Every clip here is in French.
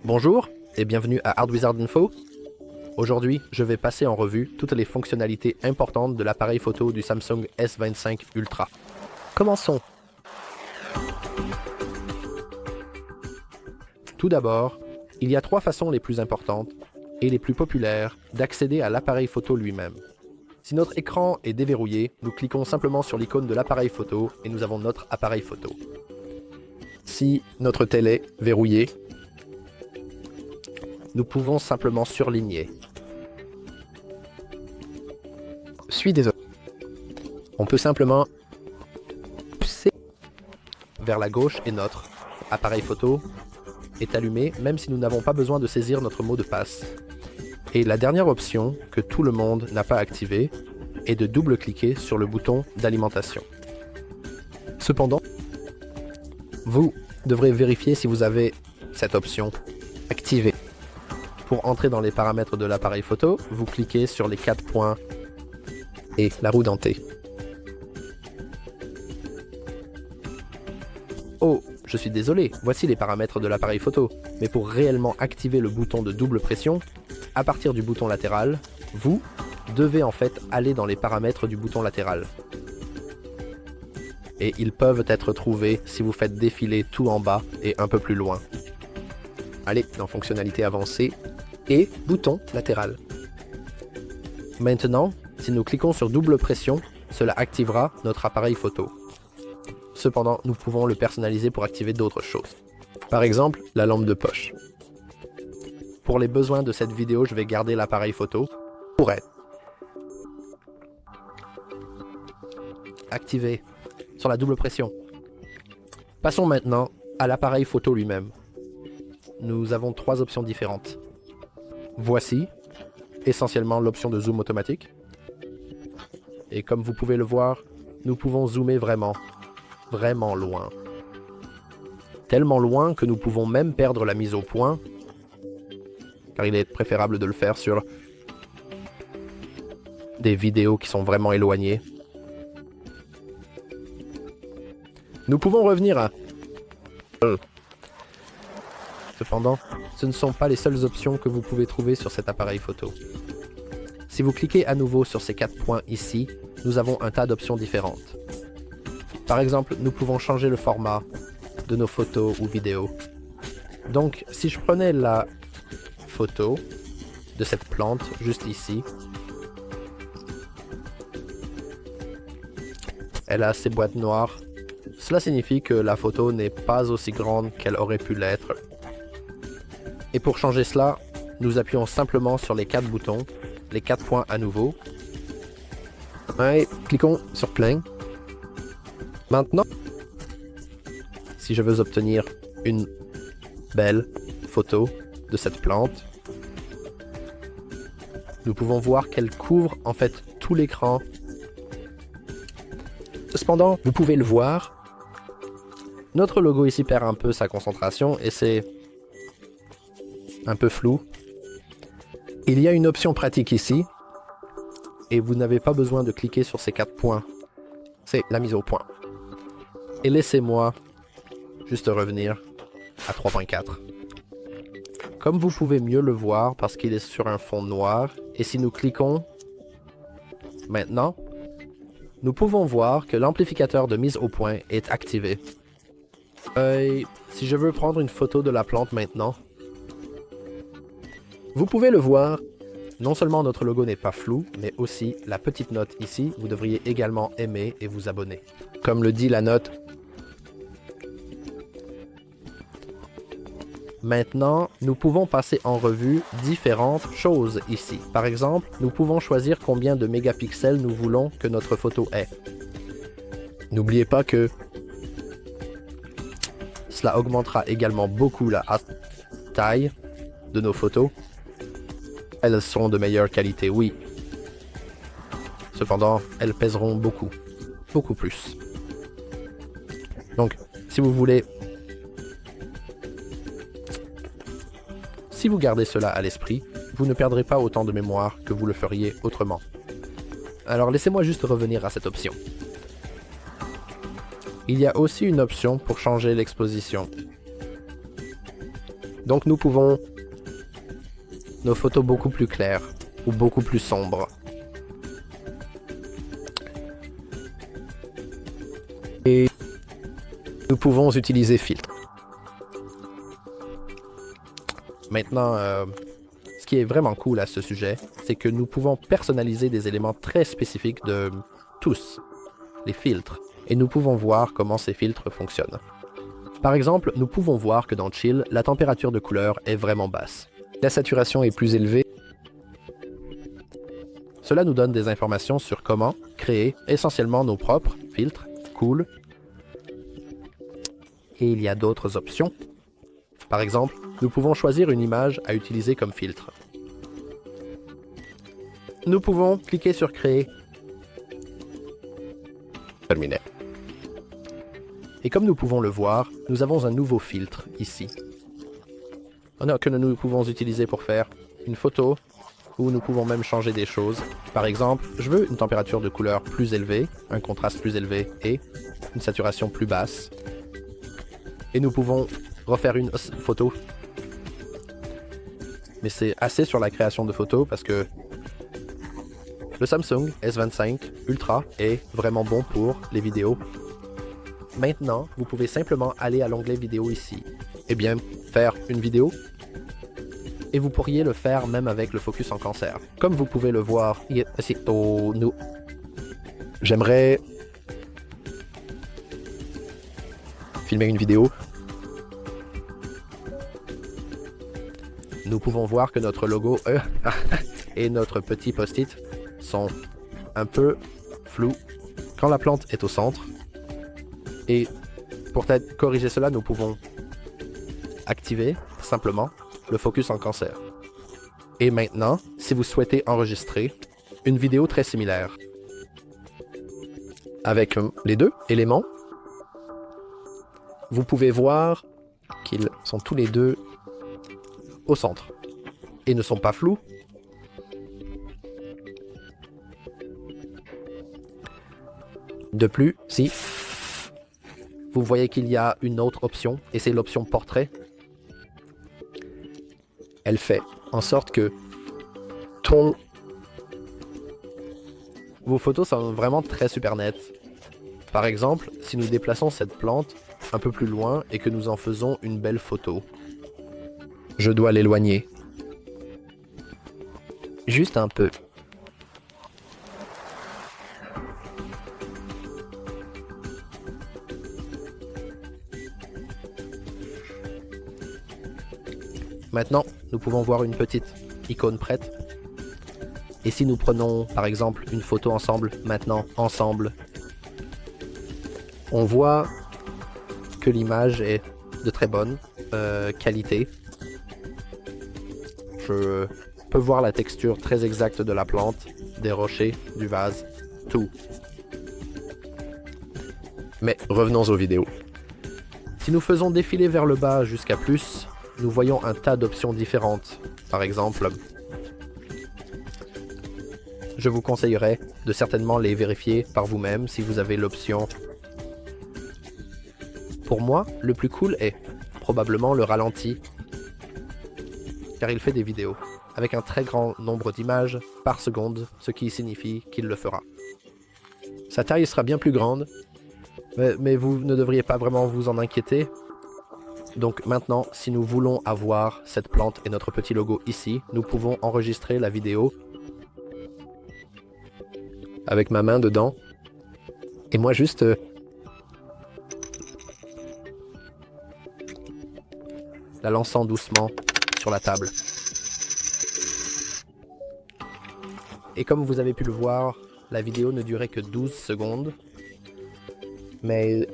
Bonjour et bienvenue à ArtWizard Info. Aujourd'hui, je vais passer en revue toutes les fonctionnalités importantes de l'appareil photo du Samsung S25 Ultra. Commençons. Tout d'abord, il y a trois façons les plus importantes et les plus populaires d'accéder à l'appareil photo lui-même. Si notre écran est déverrouillé, nous cliquons simplement sur l'icône de l'appareil photo et nous avons notre appareil photo. Si notre tel est verrouillé, nous pouvons simplement surligner. Suis désolé. On peut simplement pousser vers la gauche et notre appareil photo est allumé même si nous n'avons pas besoin de saisir notre mot de passe. Et la dernière option que tout le monde n'a pas activée est de double-cliquer sur le bouton d'alimentation. Cependant, vous devrez vérifier si vous avez cette option activée. Pour entrer dans les paramètres de l'appareil photo, vous cliquez sur les 4 points et la roue dentée. Oh, je suis désolé, voici les paramètres de l'appareil photo. Mais pour réellement activer le bouton de double pression, à partir du bouton latéral, vous devez en fait aller dans les paramètres du bouton latéral. Et ils peuvent être trouvés si vous faites défiler tout en bas et un peu plus loin. Allez, dans fonctionnalité avancée et bouton latéral. Maintenant, si nous cliquons sur double pression, cela activera notre appareil photo. Cependant, nous pouvons le personnaliser pour activer d'autres choses. Par exemple, la lampe de poche. Pour les besoins de cette vidéo, je vais garder l'appareil photo pour être activé sur la double pression. Passons maintenant à l'appareil photo lui-même. Nous avons trois options différentes. Voici essentiellement l'option de zoom automatique. Et comme vous pouvez le voir, nous pouvons zoomer vraiment loin. Tellement loin que nous pouvons même perdre la mise au point, car il est préférable de le faire sur des vidéos qui sont vraiment éloignées. Nous pouvons revenir à... Cependant, ce ne sont pas les seules options que vous pouvez trouver sur cet appareil photo. Si vous cliquez à nouveau sur ces 4 points ici, nous avons un tas d'options différentes. Par exemple, nous pouvons changer le format de nos photos ou vidéos. Donc, si je prenais la photo de cette plante juste ici, elle a ses boîtes noires. Cela signifie que la photo n'est pas aussi grande qu'elle aurait pu l'être. Et pour changer cela, nous appuyons simplement sur les 4 boutons, les 4 points à nouveau. Et cliquons sur plein. Maintenant, si je veux obtenir une belle photo de cette plante, nous pouvons voir qu'elle couvre en fait tout l'écran. Cependant, vous pouvez le voir, notre logo ici perd un peu sa concentration et c'est un peu flou. Il y a une option pratique ici et vous n'avez pas besoin de cliquer sur ces 4 points. C'est la mise au point. Et laissez-moi juste revenir à 3.4. Comme vous pouvez mieux le voir parce qu'il est sur un fond noir, et si nous cliquons maintenant, nous pouvons voir que l'amplificateur de mise au point est activé. Si je veux prendre une photo de la plante maintenant, vous pouvez le voir, non seulement notre logo n'est pas flou, mais aussi la petite note ici, vous devriez également aimer et vous abonner. Comme le dit la note. Maintenant, nous pouvons passer en revue différentes choses ici. Par exemple, nous pouvons choisir combien de mégapixels nous voulons que notre photo ait. N'oubliez pas que cela augmentera également beaucoup la taille de nos photos. Elles seront de meilleure qualité, oui. Cependant, elles pèseront beaucoup plus. Donc, si vous voulez... Si vous gardez cela à l'esprit, vous ne perdrez pas autant de mémoire que vous le feriez autrement. Alors laissez-moi juste revenir à cette option. Il y a aussi une option pour changer l'exposition. Donc nous pouvons nos photos beaucoup plus claires ou beaucoup plus sombres. Et nous pouvons utiliser filtre. Maintenant, ce qui est vraiment cool à ce sujet, c'est que nous pouvons personnaliser des éléments très spécifiques de tous, les filtres, et nous pouvons voir comment ces filtres fonctionnent. Par exemple, nous pouvons voir que dans Chill, la température de couleur est vraiment basse. La saturation est plus élevée. Cela nous donne des informations sur comment créer essentiellement nos propres filtres, cool. Et il y a d'autres options. Par exemple, nous pouvons choisir une image à utiliser comme filtre. Nous pouvons cliquer sur Créer. Terminé. Et comme nous pouvons le voir, nous avons un nouveau filtre ici. Que nous pouvons utiliser pour faire une photo, ou nous pouvons même changer des choses. Par exemple, je veux une température de couleur plus élevée, un contraste plus élevé et une saturation plus basse. Et nous pouvons refaire une photo. Mais c'est assez sur la création de photos parce que le Samsung S25 Ultra est vraiment bon pour les vidéos. Maintenant, vous pouvez simplement aller à l'onglet vidéo ici. Et bien, faire une vidéo. Et vous pourriez le faire même avec le focus en cancer. Comme vous pouvez le voir, j'aimerais filmer une vidéo. Nous pouvons voir que notre logo et notre petit post-it sont un peu flous quand la plante est au centre. Et pour corriger cela, nous pouvons activer simplement le focus en cancer. Et maintenant, si vous souhaitez enregistrer une vidéo très similaire avec les deux éléments, vous pouvez voir qu'ils sont tous les deux au centre et ne sont pas flous. De plus, si vous voyez qu'il y a une autre option, et c'est l'option portrait, elle fait en sorte que vos photos sont vraiment très super nettes. Par exemple, si nous déplaçons cette plante un peu plus loin et que nous en faisons une belle photo, je dois l'éloigner. Juste un peu. Maintenant, nous pouvons voir une petite icône prête. Et si nous prenons, par exemple, une photo ensemble, maintenant, ensemble, on voit que l'image est de très bonne qualité. Je peux voir la texture très exacte de la plante, des rochers, du vase, tout. Mais revenons aux vidéos. Si nous faisons défiler vers le bas jusqu'à plus, nous voyons un tas d'options différentes. Par exemple, je vous conseillerais de certainement les vérifier par vous-même si vous avez l'option. Pour moi, le plus cool est probablement le ralenti, car il fait des vidéos avec un très grand nombre d'images par seconde, ce qui signifie qu'il le fera. Sa taille sera bien plus grande, mais vous ne devriez pas vraiment vous en inquiéter. Donc maintenant, si nous voulons avoir cette plante et notre petit logo ici, nous pouvons enregistrer la vidéo avec ma main dedans. Et moi juste la lançant doucement sur la table. Et comme vous avez pu le voir, la vidéo ne durait que 12 secondes. Mais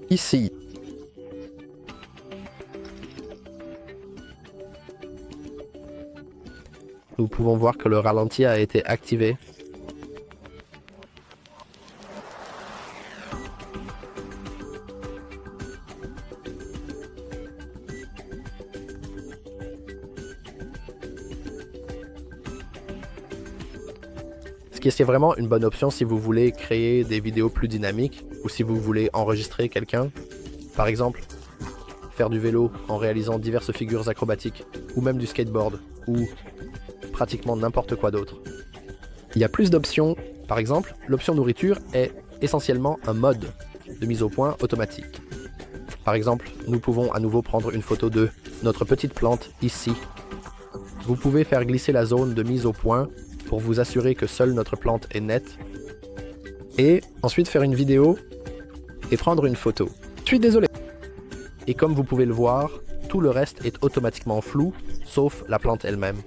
ici, nous pouvons voir que le ralenti a été activé. Ce qui est vraiment une bonne option si vous voulez créer des vidéos plus dynamiques ou si vous voulez enregistrer quelqu'un. Par exemple, faire du vélo en réalisant diverses figures acrobatiques, ou même du skateboard, ou pratiquement n'importe quoi d'autre. Il y a plus d'options. Par exemple, l'option nourriture est essentiellement un mode de mise au point automatique. Par exemple, nous pouvons à nouveau prendre une photo de notre petite plante ici. Vous pouvez faire glisser la zone de mise au point pour vous assurer que seule notre plante est nette. Et ensuite faire une vidéo et prendre une photo. Je suis désolé. Et comme vous pouvez le voir, tout le reste est automatiquement flou, sauf la plante elle-même.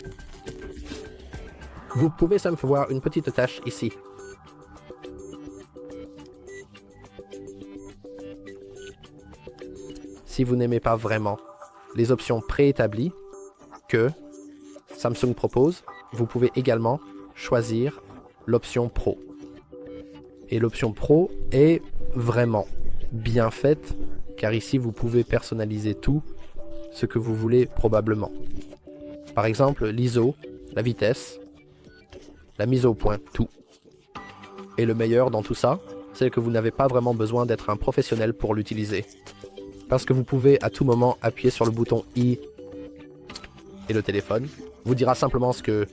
Vous pouvez même voir une petite tache ici. Si vous n'aimez pas vraiment les options préétablies que Samsung propose, vous pouvez également choisir l'option Pro. Et l'option Pro est vraiment bien faite, car ici vous pouvez personnaliser tout ce que vous voulez probablement. Par exemple, l'ISO, la vitesse, la mise au point, tout. Et le meilleur dans tout ça, c'est que vous n'avez pas vraiment besoin d'être un professionnel pour l'utiliser. Parce que vous pouvez à tout moment appuyer sur le bouton I et le téléphone vous dira simplement ce que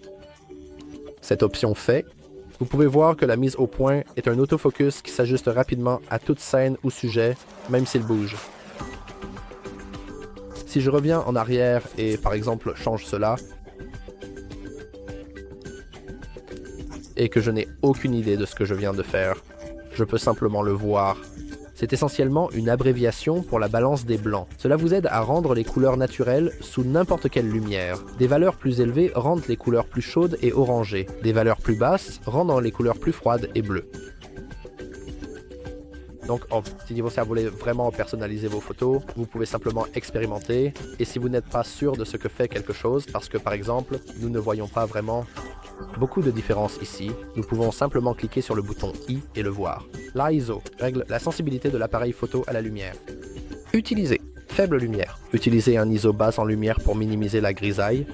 cette option fait. Vous pouvez voir que la mise au point est un autofocus qui s'ajuste rapidement à toute scène ou sujet, même s'il bouge. Si je reviens en arrière et par exemple change cela, et que je n'ai aucune idée de ce que je viens de faire, je peux simplement le voir. C'est essentiellement une abréviation pour la balance des blancs. Cela vous aide à rendre les couleurs naturelles sous n'importe quelle lumière. Des valeurs plus élevées rendent les couleurs plus chaudes et orangées. Des valeurs plus basses rendant les couleurs plus froides et bleues. Donc, en petit niveau, si vous voulez vraiment personnaliser vos photos, vous pouvez simplement expérimenter. Et si vous n'êtes pas sûr de ce que fait quelque chose, parce que par exemple, nous ne voyons pas vraiment beaucoup de différences ici, nous pouvons simplement cliquer sur le bouton I et le voir. L'ISO règle la sensibilité de l'appareil photo à la lumière. Utiliser faible lumière. Utilisez un ISO basse en lumière pour minimiser la grisaille.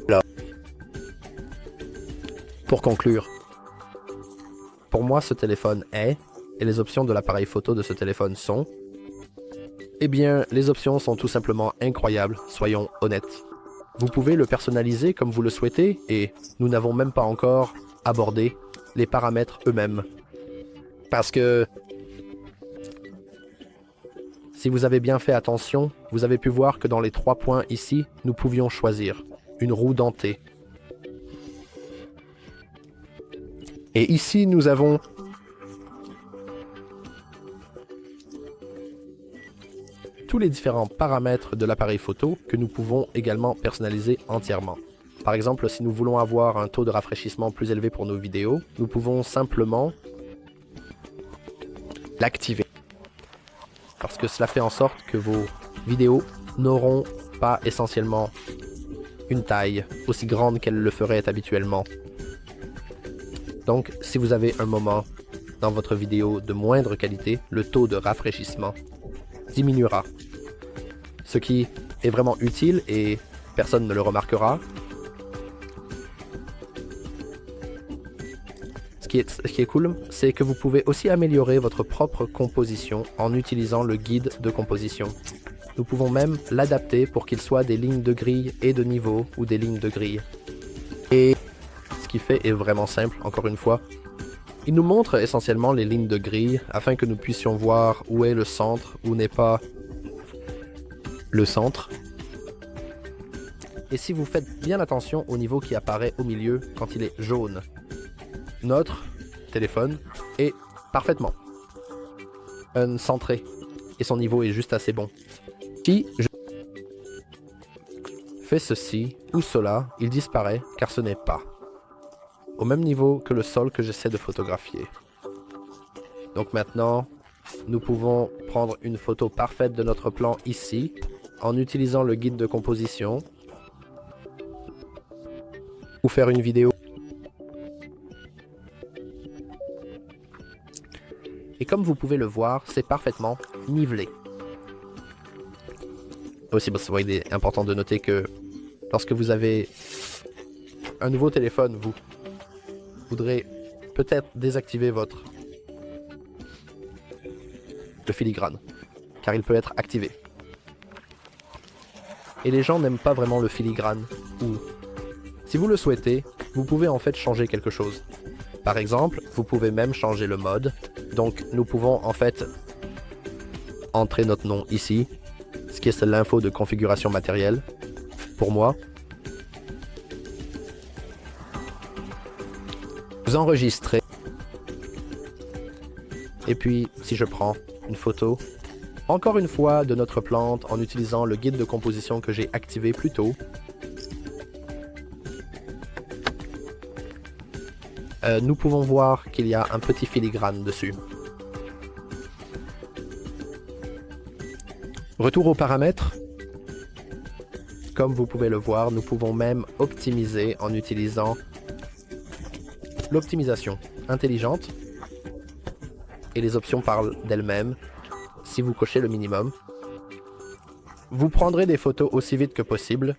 Là. Pour conclure, pour moi ce téléphone est, et les options de l'appareil photo de ce téléphone sont, eh bien les options sont tout simplement incroyables, soyons honnêtes. Vous pouvez le personnaliser comme vous le souhaitez et nous n'avons même pas encore abordé les paramètres eux-mêmes. Parce que si vous avez bien fait attention, vous avez pu voir que dans les 3 points ici, nous pouvions choisir une roue dentée. Et ici, nous avons tous les différents paramètres de l'appareil photo que nous pouvons également personnaliser entièrement. Par exemple, si nous voulons avoir un taux de rafraîchissement plus élevé pour nos vidéos, nous pouvons simplement l'activer. Parce que cela fait en sorte que vos vidéos n'auront pas essentiellement une taille aussi grande qu'elles le feraient habituellement. Donc, si vous avez un moment dans votre vidéo de moindre qualité, le taux de rafraîchissement diminuera. Ce qui est vraiment utile et personne ne le remarquera. Ce qui est cool, c'est que vous pouvez aussi améliorer votre propre composition en utilisant le guide de composition. Nous pouvons même l'adapter pour qu'il soit des lignes de grille et de niveau ou des lignes de grille. Et ce qu'il fait est vraiment simple, encore une fois. Il nous montre essentiellement les lignes de grille afin que nous puissions voir où est le centre, où n'est pas le centre. Et si vous faites bien attention au niveau qui apparaît au milieu quand il est jaune, notre téléphone est parfaitement centré et son niveau est juste assez bon. Si je fais ceci ou cela, il disparaît car ce n'est pas au même niveau que le sol que j'essaie de photographier. Donc maintenant, nous pouvons prendre une photo parfaite de notre plan ici, en utilisant le guide de composition, ou faire une vidéo. Et comme vous pouvez le voir, c'est parfaitement nivelé. Aussi, il est important de noter que lorsque vous avez un nouveau téléphone, vous voudrez peut-être désactiver le filigrane, car il peut être activé. Et les gens n'aiment pas vraiment le filigrane, ou si vous le souhaitez, vous pouvez en fait changer quelque chose. Par exemple, vous pouvez même changer le mode, donc nous pouvons en fait entrer notre nom ici, ce qui est l'info de configuration matérielle, pour moi. Vous enregistrez, et puis si je prends une photo, encore une fois de notre plante en utilisant le guide de composition que j'ai activé plus tôt, nous pouvons voir qu'il y a un petit filigrane dessus. Retour aux paramètres. Comme vous pouvez le voir, nous pouvons même optimiser en utilisant l'optimisation intelligente. Et les options parlent d'elles-mêmes si vous cochez le minimum. Vous prendrez des photos aussi vite que possible,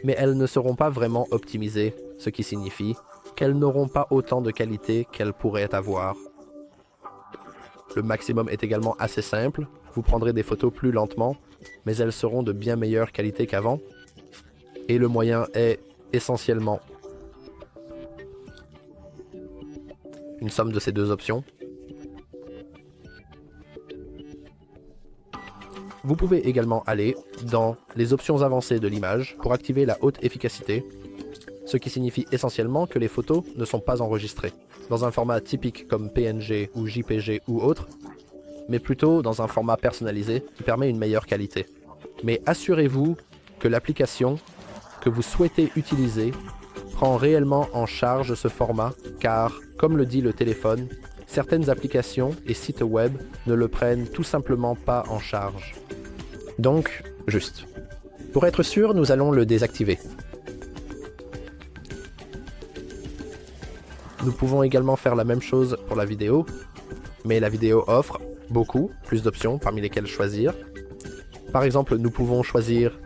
mais elles ne seront pas vraiment optimisées, ce qui signifie qu'elles n'auront pas autant de qualité qu'elles pourraient avoir. Le maximum est également assez simple, vous prendrez des photos plus lentement, mais elles seront de bien meilleure qualité qu'avant. Et le moyen est essentiellement une somme de ces deux options. Vous pouvez également aller dans les options avancées de l'image pour activer la haute efficacité, ce qui signifie essentiellement que les photos ne sont pas enregistrées dans un format typique comme PNG ou JPG ou autre, mais plutôt dans un format personnalisé qui permet une meilleure qualité. Mais assurez-vous que l'application que vous souhaitez utiliser prend réellement en charge ce format, car, comme le dit le téléphone, certaines applications et sites web ne le prennent tout simplement pas en charge. Donc, juste. Pour être sûr, nous allons le désactiver. Nous pouvons également faire la même chose pour la vidéo, mais la vidéo offre beaucoup plus d'options parmi lesquelles choisir. Par exemple, nous pouvons choisir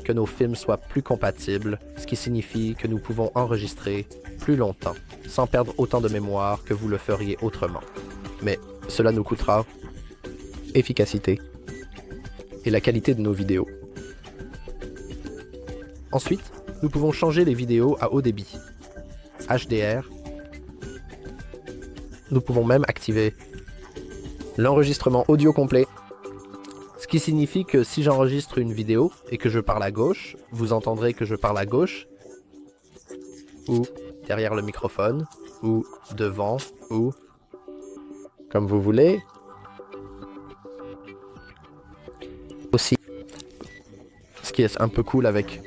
que nos films soient plus compatibles, ce qui signifie que nous pouvons enregistrer plus longtemps, sans perdre autant de mémoire que vous le feriez autrement. Mais cela nous coûtera efficacité et la qualité de nos vidéos. Ensuite, nous pouvons changer les vidéos à haut débit, HDR. Nous pouvons même activer l'enregistrement audio complet, ce qui signifie que si j'enregistre une vidéo et que je parle à gauche, vous entendrez que je parle à gauche, ou derrière le microphone, ou devant, ou comme vous voulez. Aussi, ce qui est un peu cool avec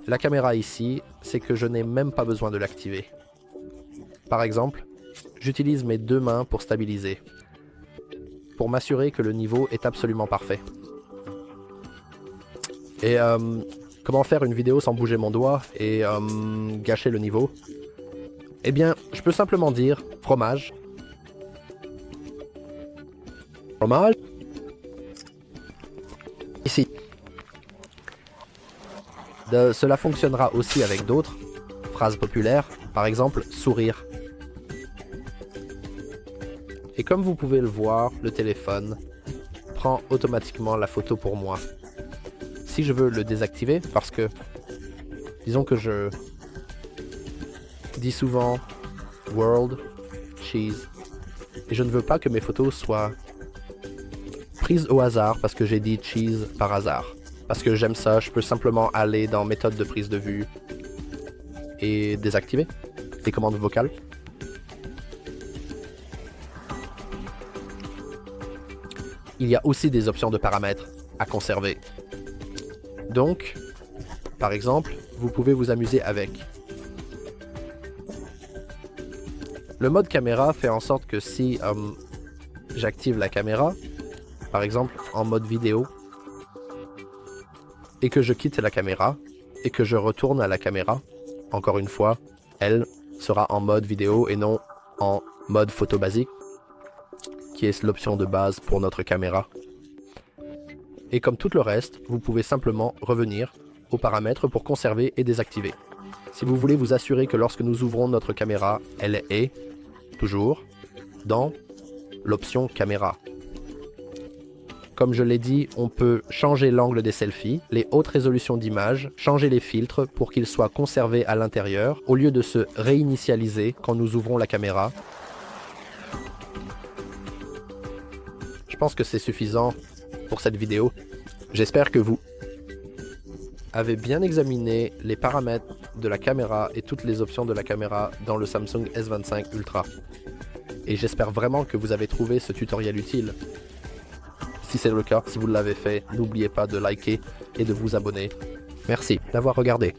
la caméra ici, c'est que je n'ai même pas besoin de l'activer. Par exemple, j'utilise mes deux mains pour stabiliser, pour m'assurer que le niveau est absolument parfait. Et comment faire une vidéo sans bouger mon doigt et gâcher le niveau? Eh bien, je peux simplement dire fromage. Fromage. Ici. Cela fonctionnera aussi avec d'autres phrases populaires, par exemple sourire. Et comme vous pouvez le voir, le téléphone prend automatiquement la photo pour moi. Si je veux le désactiver, parce que disons que je dis souvent world cheese et je ne veux pas que mes photos soient prises au hasard parce que j'ai dit cheese par hasard. Parce que j'aime ça, je peux simplement aller dans méthode de prise de vue et désactiver les commandes vocales. Il y a aussi des options de paramètres à conserver. Donc, par exemple, vous pouvez vous amuser avec. Le mode caméra fait en sorte que si j'active la caméra, par exemple en mode vidéo, et que je quitte la caméra, et que je retourne à la caméra, encore une fois, elle sera en mode vidéo et non en mode photo basique, qui est l'option de base pour notre caméra. Et comme tout le reste, vous pouvez simplement revenir aux paramètres pour conserver et désactiver. Si vous voulez vous assurer que lorsque nous ouvrons notre caméra, elle est toujours dans l'option caméra. Comme je l'ai dit, on peut changer l'angle des selfies, les hautes résolutions d'images, changer les filtres pour qu'ils soient conservés à l'intérieur, au lieu de se réinitialiser quand nous ouvrons la caméra. Je pense que c'est suffisant pour cette vidéo. J'espère que vous avez bien examiné les paramètres de la caméra et toutes les options de la caméra dans le Samsung S25 Ultra. Et j'espère vraiment que vous avez trouvé ce tutoriel utile. Si c'est le cas, si vous l'avez fait, n'oubliez pas de liker et de vous abonner. Merci d'avoir regardé.